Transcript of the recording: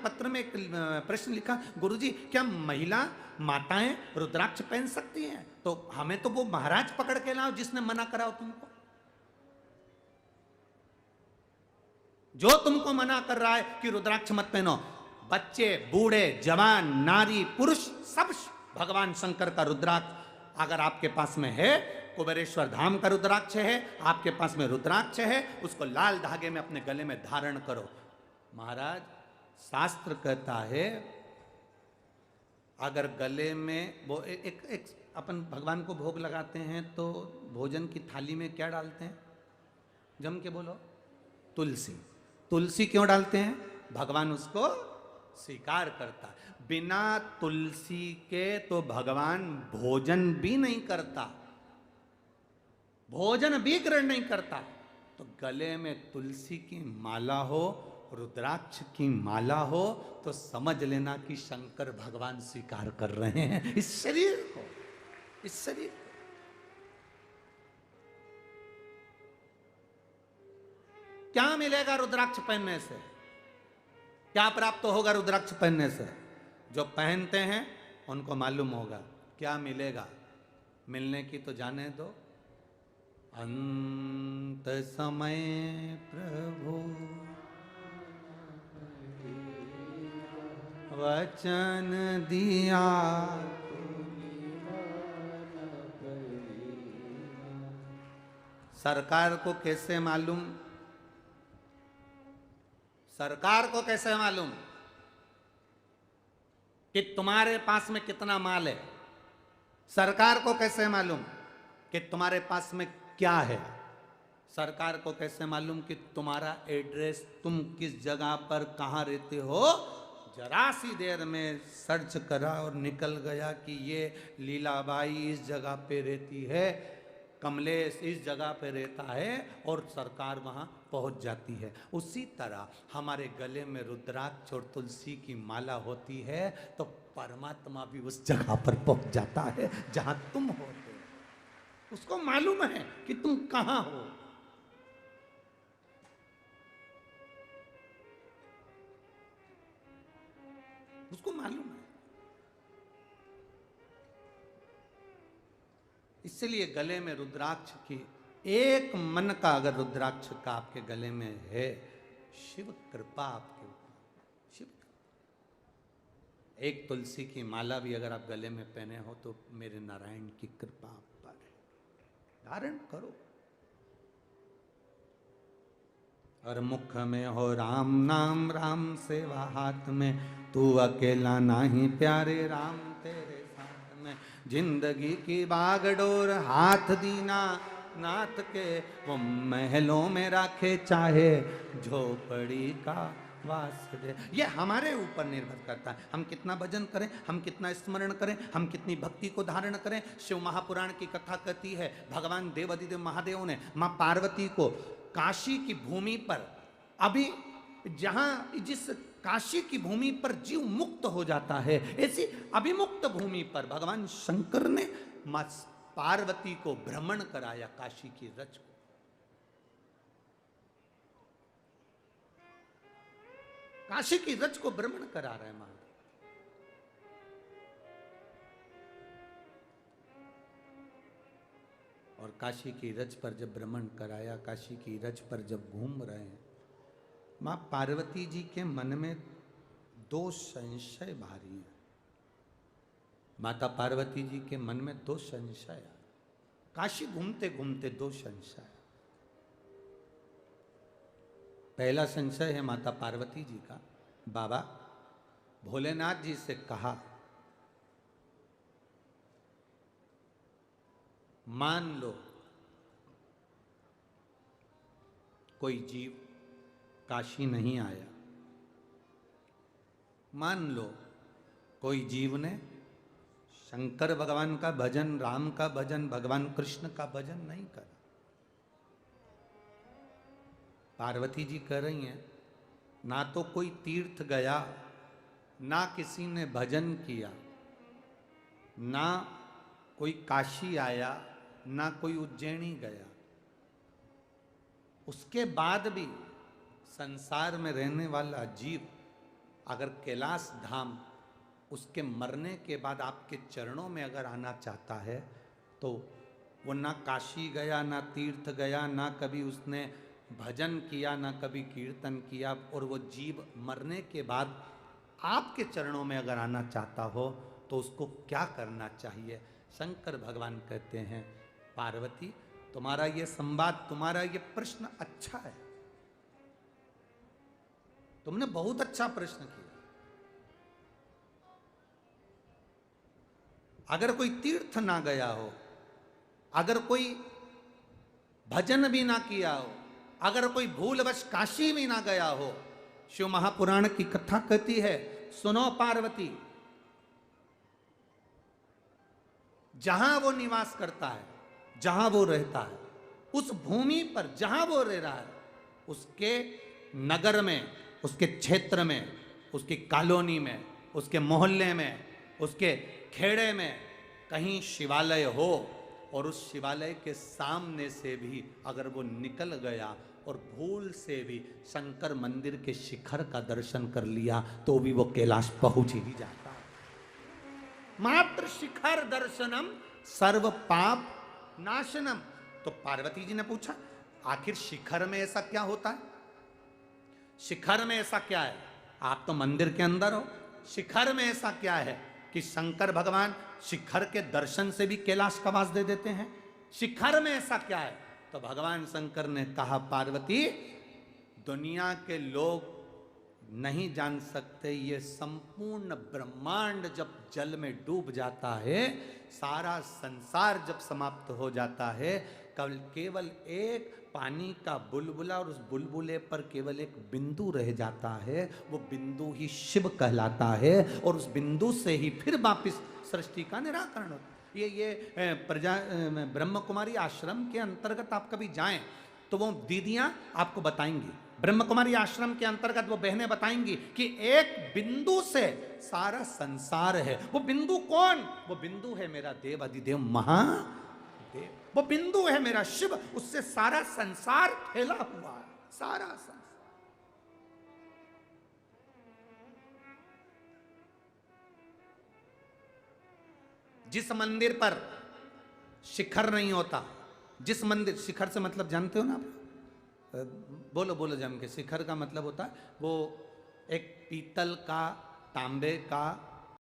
पत्र में एक प्रश्न लिखा, गुरुजी क्या महिला माताएं रुद्राक्ष पहन सकती हैं? तो हमें तो वो महाराज पकड़ के लाओ जिसने मना करा हो तुमको। जो तुमको मना कर रहा है कि रुद्राक्ष मत पहनो, बच्चे, बूढ़े, जवान, नारी, पुरुष, सब भगवान शंकर का रुद्राक्ष अगर आपके पास में है, कुबेरेश्वर धाम का रुद्राक्ष है, आपके पास में रुद्राक्ष है, उसको लाल धागे में अपने गले में धारण करो। महाराज शास्त्र कहता है अगर गले में वो एक अपन भगवान को भोग लगाते हैं तो भोजन की थाली में क्या डालते हैं? जम के बोलो। तुलसी। तुलसी क्यों डालते हैं? भगवान उसको स्वीकार करता है। बिना तुलसी के तो भगवान भोजन भी नहीं करता, भोजन भी ग्रहण नहीं करता। तो गले में तुलसी की माला हो, रुद्राक्ष की माला हो, तो समझ लेना कि शंकर भगवान स्वीकार कर रहे हैं इस शरीर को, इस शरीर को। क्या मिलेगा रुद्राक्ष पहनने से? क्या प्राप्त होगा रुद्राक्ष पहनने से? जो पहनते हैं उनको मालूम होगा क्या मिलेगा। मिलने की तो जाने दो। अंत समय प्रभु वचन दिया, सरकार को कैसे मालूम? सरकार को कैसे मालूम कि तुम्हारे पास में कितना माल है? सरकार को कैसे मालूम कि तुम्हारे पास में क्या है? सरकार को कैसे मालूम कि तुम्हारा एड्रेस, तुम किस जगह पर कहां रहते हो? जरा सी देर में सर्च करा और निकल गया कि ये लीलाबाई इस जगह पे रहती है, कमलेश इस जगह पे रहता है, और सरकार वहां पहुंच जाती है। उसी तरह हमारे गले में रुद्राक्ष और तुलसी की माला होती है तो परमात्मा भी उस जगह पर पहुंच जाता है जहां तुम होते हो। उसको मालूम है कि तुम कहां हो। उसको मालूम है। इसलिए गले में रुद्राक्ष की एक मन का अगर रुद्राक्ष का आपके गले में है, शिव कृपा आपके ऊपर, शिव कृपा। एक तुलसी की माला भी अगर आप गले में पहने हो तो मेरे नारायण की कृपा आप पर है। धारण करो। और मुख में हो राम नाम, राम सेवा हाथ में, तू अकेला नाही प्यारे राम तेरे साथ में। जिंदगी की बागडोर हाथ दीना नाथ के, वो महलों में रखे चाहे झोपड़ी का वास दे। ये हमारे ऊपर निर्भर करता है, हम कितना भजन करें, हम कितना स्मरण करें, हम कितनी भक्ति को धारण करें। शिव महापुराण की कथा कहती है भगवान देवाधिदेव महादेव ने मां पार्वती को काशी की भूमि पर, अभी जहां जिस काशी की भूमि पर जीव मुक्त हो जाता है, ऐसी अभिमुक्त भूमि पर भगवान शंकर ने मां पार्वती को भ्रमण कराया काशी की रज को। काशी की रज को भ्रमण करा रहे महादेव। और काशी की रज पर जब भ्रमण कराया, काशी की रज पर जब घूम रहे हैं, मां पार्वती जी के मन में दो संशय भारी हैं। माता पार्वती जी के मन में दो संशय, काशी घूमते घूमते दो संशय। पहला संशय है माता पार्वती जी का, बाबा भोलेनाथ जी से कहा, मान लो कोई जीव काशी नहीं आया, मान लो कोई जीव ने शंकर भगवान का भजन, राम का भजन, भगवान कृष्ण का भजन नहीं करा। पार्वती जी कह रही हैं, ना तो कोई तीर्थ गया, ना किसी ने भजन किया, ना कोई काशी आया, ना कोई उज्जैनी गया, उसके बाद भी संसार में रहने वाला जीव अगर कैलाश धाम उसके मरने के बाद आपके चरणों में अगर आना चाहता है तो वो ना काशी गया, ना तीर्थ गया, ना कभी उसने भजन किया, ना कभी कीर्तन किया, और वो जीव मरने के बाद आपके चरणों में अगर आना चाहता हो तो उसको क्या करना चाहिए? शंकर भगवान कहते हैं, पार्वती तुम्हारा ये संवाद, तुम्हारा ये प्रश्न अच्छा है, तुमने बहुत अच्छा प्रश्न किया। अगर कोई तीर्थ ना गया हो, अगर कोई भजन भी ना किया हो, अगर कोई भूलवश काशी भी ना गया हो, शिव महापुराण की कथा कहती है, सुनो पार्वती, जहां वो निवास करता है, जहां वो रहता है, उस भूमि पर जहां वो रह रहा है, उसके नगर में, उसके क्षेत्र में, उसकी कॉलोनी में, उसके मोहल्ले में, उसके खेड़े में कहीं शिवालय हो, और उस शिवालय के सामने से भी अगर वो निकल गया और भूल से भी शंकर मंदिर के शिखर का दर्शन कर लिया तो भी वो कैलाश पहुंच ही जाता है। मात्र शिखर दर्शनम सर्व पाप नाशनम। तो पार्वती जी ने पूछा, आखिर शिखर में ऐसा क्या होता है? शिखर में ऐसा क्या है? आप तो मंदिर के अंदर हो, शिखर में ऐसा क्या है कि शंकर भगवान शिखर के दर्शन से भी कैलाश का वास दे देते हैं? शिखर में ऐसा क्या है? तो भगवान शंकर ने कहा, पार्वती दुनिया के लोग नहीं जान सकते, ये संपूर्ण ब्रह्मांड जब जल में डूब जाता है, सारा संसार जब समाप्त हो जाता है, केवल एक पानी का बुलबुला और उस बुलबुले पर केवल एक बिंदु रह जाता है, वो बिंदु ही शिव कहलाता है, और उस बिंदु से ही फिर वापिस सृष्टि का निराकरण होता है। ये ब्रह्म कुमारी आश्रम के अंतर्गत आप कभी जाएं तो वो दीदियां आपको बताएंगी, ब्रह्म कुमारी आश्रम के अंतर्गत वो बहनें बताएंगी कि एक बिंदु से सारा संसार है। वो बिंदु कौन? वो बिंदु है मेरा देव अधिदेव महादेव, वो बिंदु है मेरा शिव, उससे सारा संसार फैला हुआ है, सारा संसार। जिस मंदिर पर शिखर नहीं होता, जिस मंदिर, शिखर से मतलब जानते हो ना आप? बोलो बोलो जम के। शिखर का मतलब होता है वो एक पीतल का, तांबे का